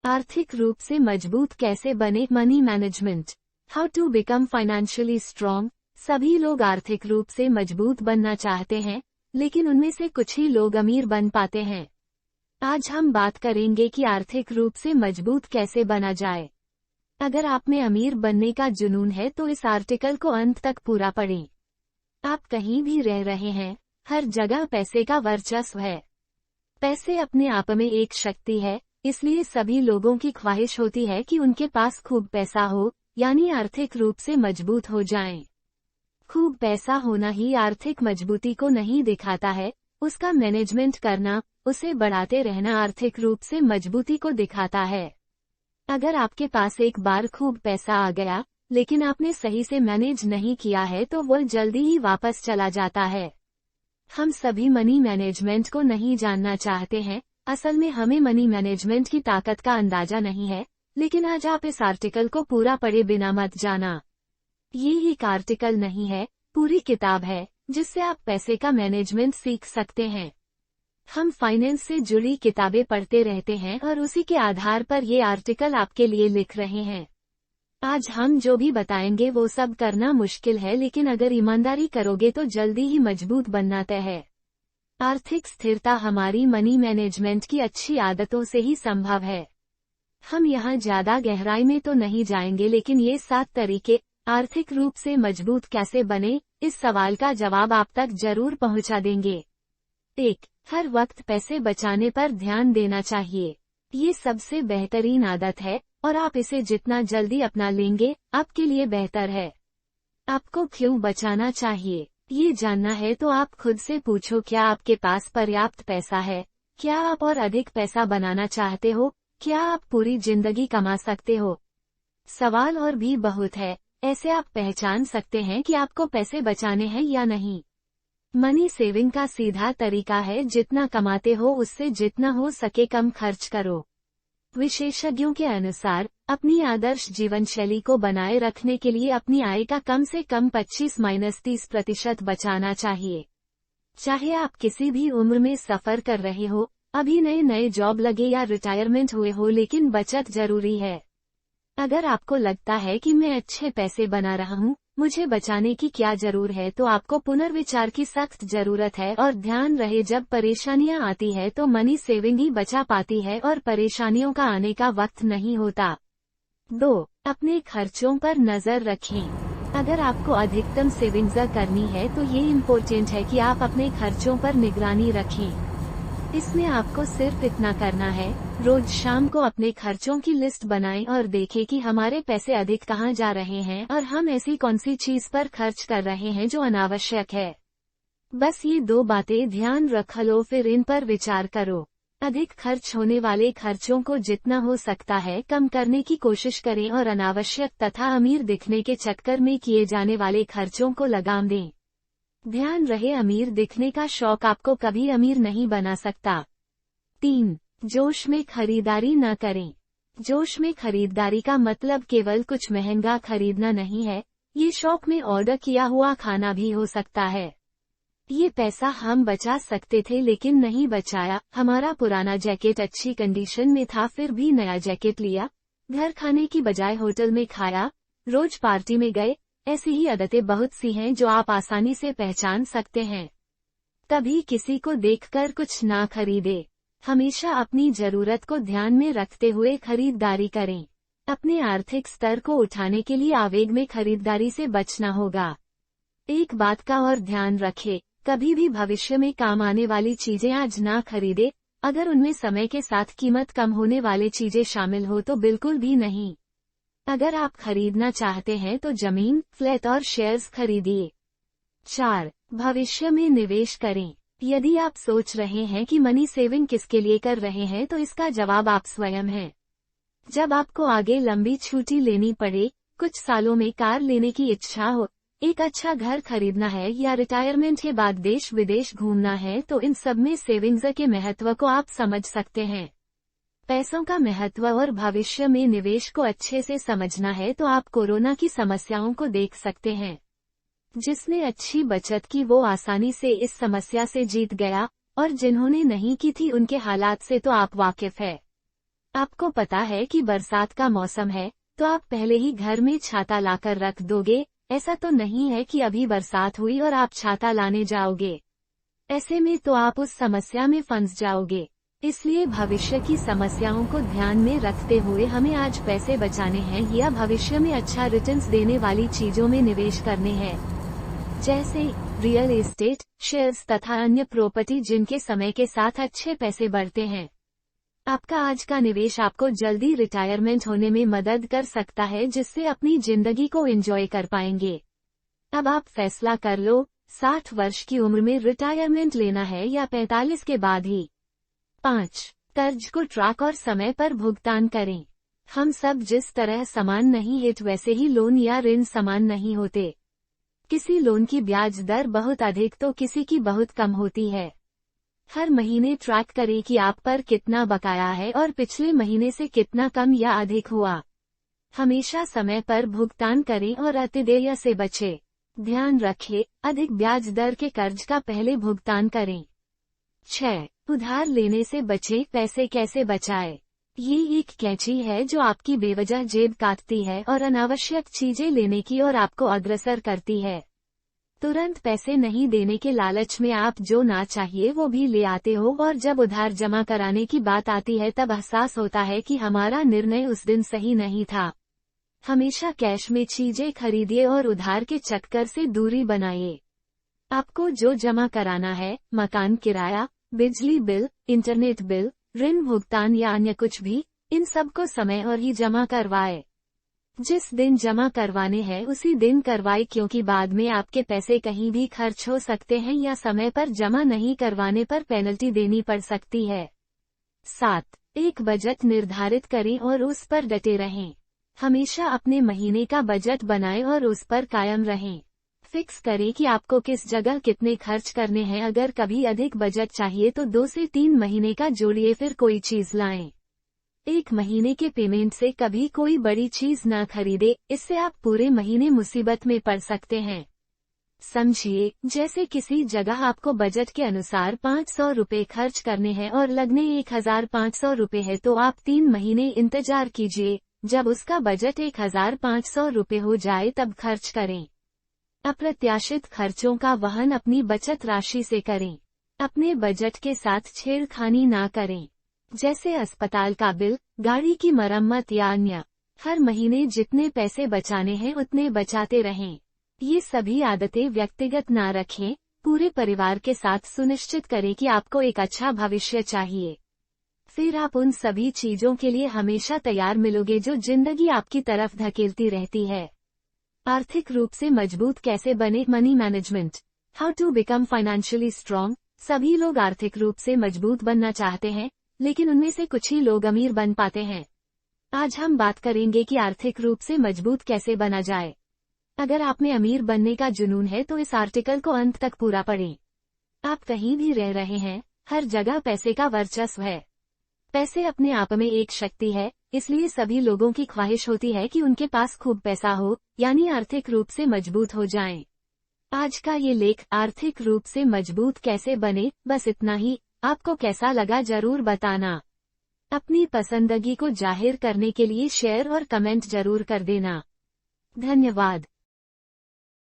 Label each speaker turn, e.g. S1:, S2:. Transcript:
S1: आर्थिक रूप से मजबूत कैसे बने? Money management, how to become financially strong. सभी लोग आर्थिक रूप से मजबूत बनना चाहते हैं, लेकिन उनमें से कुछ ही लोग अमीर बन पाते हैं। आज हम बात करेंगे कि आर्थिक रूप से मजबूत कैसे बना जाए। अगर आप में अमीर बनने का जुनून है तो इस आर्टिकल को अंत तक पूरा पढ़ें। आप कहीं भी रह रहे हैं, हर जगह पैसे का वर्चस्व है। पैसे अपने आप में एक शक्ति है, इसलिए सभी लोगों की ख्वाहिश होती है कि उनके पास खूब पैसा हो, यानी आर्थिक रूप से मजबूत हो जाएं। खूब पैसा होना ही आर्थिक मजबूती को नहीं दिखाता है, उसका मैनेजमेंट करना, उसे बढ़ाते रहना आर्थिक रूप से मजबूती को दिखाता है। अगर आपके पास एक बार खूब पैसा आ गया, लेकिन आपने सही से मैनेज नहीं किया है तो वो जल्दी ही वापस चला जाता है। हम सभी मनी मैनेजमेंट को नहीं जानना चाहते हैं, असल में हमें मनी मैनेजमेंट की ताकत का अंदाजा नहीं है, लेकिन आज आप इस आर्टिकल को पूरा पढ़े बिना मत जाना। ये एक आर्टिकल नहीं है, पूरी किताब है, जिससे आप पैसे का मैनेजमेंट सीख सकते हैं। हम फाइनेंस से जुड़ी किताबें पढ़ते रहते हैं और उसी के आधार पर ये आर्टिकल आपके लिए लिख रहे हैं। आज हम जो भी बताएंगे वो सब करना मुश्किल है, लेकिन अगर ईमानदारी करोगे तो जल्दी ही मजबूत बनना तय है। आर्थिक स्थिरता हमारी मनी मैनेजमेंट की अच्छी आदतों से ही संभव है। हम यहाँ ज्यादा गहराई में तो नहीं जाएंगे, लेकिन ये 7 तरीके आर्थिक रूप से मजबूत कैसे बने, इस सवाल का जवाब आप तक जरूर पहुँचा देंगे। 1. हर वक्त पैसे बचाने पर ध्यान देना चाहिए। ये सबसे बेहतरीन आदत है और आप इसे जितना जल्दी अपना लेंगे, आपके लिए बेहतर है। आपको क्यों बचाना चाहिए, ये जानना है तो आप खुद से पूछो, क्या आपके पास पर्याप्त पैसा है? क्या आप और अधिक पैसा बनाना चाहते हो? क्या आप पूरी जिंदगी कमा सकते हो? सवाल और भी बहुत है, ऐसे आप पहचान सकते हैं कि आपको पैसे बचाने हैं या नहीं। मनी सेविंग का सीधा तरीका है, जितना कमाते हो उससे जितना हो सके कम खर्च करो। विशेषज्ञों के अनुसार अपनी आदर्श जीवन शैली को बनाए रखने के लिए अपनी आय का कम से कम 25-30% बचाना चाहिए। चाहे आप किसी भी उम्र में सफर कर रहे हो, अभी नए जॉब लगे या रिटायरमेंट हुए हो, लेकिन बचत जरूरी है। अगर आपको लगता है कि मैं अच्छे पैसे बना रहा हूँ, मुझे बचाने की क्या जरूरत है, तो आपको पुनर्विचार की सख्त जरूरत है। और ध्यान रहे, जब परेशानियां आती है तो मनी सेविंग ही बचा पाती है और परेशानियों का आने का वक्त नहीं होता। 2. अपने खर्चों पर नजर रखें। अगर आपको अधिकतम सेविंग्स करनी है तो ये इम्पोर्टेंट है कि आप अपने खर्चों पर निगरानी रखें। इसमें आपको सिर्फ इतना करना है, रोज शाम को अपने खर्चों की लिस्ट बनाएं और देखें कि हमारे पैसे अधिक कहाँ जा रहे हैं और हम ऐसी कौन सी चीज पर खर्च कर रहे हैं जो अनावश्यक है। बस ये 2 बातें ध्यान रख लो, फिर इन पर विचार करो। अधिक खर्च होने वाले खर्चों को जितना हो सकता है कम करने की कोशिश करें और अनावश्यक तथा अमीर दिखने के चक्कर में किए जाने वाले खर्चों को लगाम दें। ध्यान रहे, अमीर दिखने का शौक आपको कभी अमीर नहीं बना सकता। 3. जोश में खरीदारी न करें। जोश में खरीदारी का मतलब केवल कुछ महंगा खरीदना नहीं है, ये शौक में ऑर्डर किया हुआ खाना भी हो सकता है। ये पैसा हम बचा सकते थे लेकिन नहीं बचाया। हमारा पुराना जैकेट अच्छी कंडीशन में था, फिर भी नया जैकेट लिया। घर खाने की बजाय होटल में खाया। रोज पार्टी में गए। ऐसी ही आदतें बहुत सी हैं जो आप आसानी से पहचान सकते हैं। तभी किसी को देखकर कुछ ना खरीदे। हमेशा अपनी जरूरत को ध्यान में रखते हुए खरीदारी करें। अपने आर्थिक स्तर को उठाने के लिए आवेग में खरीदारी से बचना होगा। एक बात का और ध्यान रखें, कभी भी भविष्य में काम आने वाली चीजें आज ना खरीदे। अगर उनमें समय के साथ कीमत कम होने वाली चीजें शामिल हो तो बिल्कुल भी नहीं। अगर आप खरीदना चाहते हैं तो जमीन, फ्लैट और शेयर्स खरीदिए। 4. भविष्य में निवेश करें। यदि आप सोच रहे हैं कि मनी सेविंग किसके लिए कर रहे हैं तो इसका जवाब आप स्वयं हैं। जब आपको आगे लंबी छुट्टी लेनी पड़े, कुछ सालों में कार लेने की इच्छा हो, एक अच्छा घर खरीदना है या रिटायरमेंट के बाद देश विदेश घूमना है, तो इन सब में सेविंग्स के महत्व को आप समझ सकते हैं। पैसों का महत्व और भविष्य में निवेश को अच्छे से समझना है तो आप कोरोना की समस्याओं को देख सकते हैं। जिसने अच्छी बचत की वो आसानी से इस समस्या से जीत गया, और जिन्होंने नहीं की थी उनके हालात से तो आप वाकिफ है। आपको पता है कि बरसात का मौसम है, तो आप पहले ही घर में छाता लाकर रख दोगे। ऐसा तो नहीं है कि अभी बरसात हुई और आप छाता लाने जाओगे। ऐसे में तो आप उस समस्या में फंस जाओगे। इसलिए भविष्य की समस्याओं को ध्यान में रखते हुए हमें आज पैसे बचाने हैं या भविष्य में अच्छा रिटर्न्स देने वाली चीजों में निवेश करने हैं, जैसे रियल एस्टेट, शेयर्स तथा अन्य प्रॉपर्टी जिनके समय के साथ अच्छे पैसे बढ़ते हैं। आपका आज का निवेश आपको जल्दी रिटायरमेंट होने में मदद कर सकता है, जिससे अपनी जिंदगी को एंजॉय कर पाएंगे। अब आप फैसला कर लो, 60 वर्ष की उम्र में रिटायरमेंट लेना है या 45 के बाद ही। 5. कर्ज को ट्रैक और समय पर भुगतान करें। हम सब जिस तरह समान नहीं हैं वैसे ही लोन या ऋण समान नहीं होते। किसी लोन की ब्याज दर बहुत अधिक तो किसी की बहुत कम होती है। हर महीने ट्रैक करें कि आप पर कितना बकाया है और पिछले महीने से कितना कम या अधिक हुआ। हमेशा समय पर भुगतान करें और अतिदेय से बचें। ध्यान रखें, अधिक ब्याज दर के कर्ज का पहले भुगतान करें। 6. उधार लेने से बचें। पैसे कैसे बचाएं? ये एक कैंची है जो आपकी बेवजह जेब काटती है और अनावश्यक चीजें लेने की ओर आपको अग्रसर करती है। तुरंत पैसे नहीं देने के लालच में आप जो ना चाहिए वो भी ले आते हो और जब उधार जमा कराने की बात आती है तब एहसास होता है कि हमारा निर्णय उस दिन सही नहीं था। हमेशा कैश में चीजें खरीदिए और उधार के चक्कर से दूरी बनाइए। आपको जो जमा कराना है, मकान किराया, बिजली बिल, इंटरनेट बिल, ऋण भुगतान या अन्य कुछ भी, इन सब को समय और ही जमा करवाए। जिस दिन जमा करवाने हैं उसी दिन करवाए, क्योंकि बाद में आपके पैसे कहीं भी खर्च हो सकते हैं या समय पर जमा नहीं करवाने पर पेनल्टी देनी पड़ सकती है। 7. एक बजट निर्धारित करें और उस पर डटे रहें। हमेशा अपने महीने का बजट बनाएं और उस पर कायम रहें। फिक्स करें कि आपको किस जगह कितने खर्च करने हैं। अगर कभी अधिक बजट चाहिए तो 2 से 3 महीने का जोड़िए, फिर कोई चीज लाएं। एक महीने के पेमेंट से कभी कोई बड़ी चीज ना खरीदे, इससे आप पूरे महीने मुसीबत में पड़ सकते हैं। समझिए, जैसे किसी जगह आपको बजट के अनुसार 500 रुपए खर्च करने हैं और लगने 1500 रुपए है, तो आप 3 महीने इंतजार कीजिए। जब उसका बजट 1500 रुपए हो जाए तब खर्च करें। अप्रत्याशित खर्चों का वहन अपनी बचत राशि से करें। अपने बजट के साथ छेड़खानी ना करें, जैसे अस्पताल का बिल, गाड़ी की मरम्मत या अन्य। हर महीने जितने पैसे बचाने हैं उतने बचाते रहें। ये सभी आदतें व्यक्तिगत ना रखें, पूरे परिवार के साथ सुनिश्चित करें कि आपको एक अच्छा भविष्य चाहिए। फिर आप उन सभी चीजों के लिए हमेशा तैयार मिलोगे जो जिंदगी आपकी तरफ धकेलती रहती है। आर्थिक रूप से मजबूत कैसे बने? Money management, how to become financially strong. सभी लोग आर्थिक रूप से मजबूत बनना चाहते हैं, लेकिन उनमें से कुछ ही लोग अमीर बन पाते हैं। आज हम बात करेंगे कि आर्थिक रूप से मजबूत कैसे बना जाए। अगर आप में अमीर बनने का जुनून है तो इस आर्टिकल को अंत तक पूरा पढ़ें। आप कहीं भी रह रहे हैं, हर जगह पैसे का वर्चस्व है। पैसे अपने आप में एक शक्ति है, इसलिए सभी लोगों की ख्वाहिश होती है कि उनके पास खूब पैसा हो, यानी आर्थिक रूप से मजबूत हो जाएं। आज का ये लेख आर्थिक रूप से मजबूत कैसे बने, बस इतना ही। आपको कैसा लगा जरूर बताना। अपनी पसंदगी को जाहिर करने के लिए शेयर और कमेंट जरूर कर देना। धन्यवाद।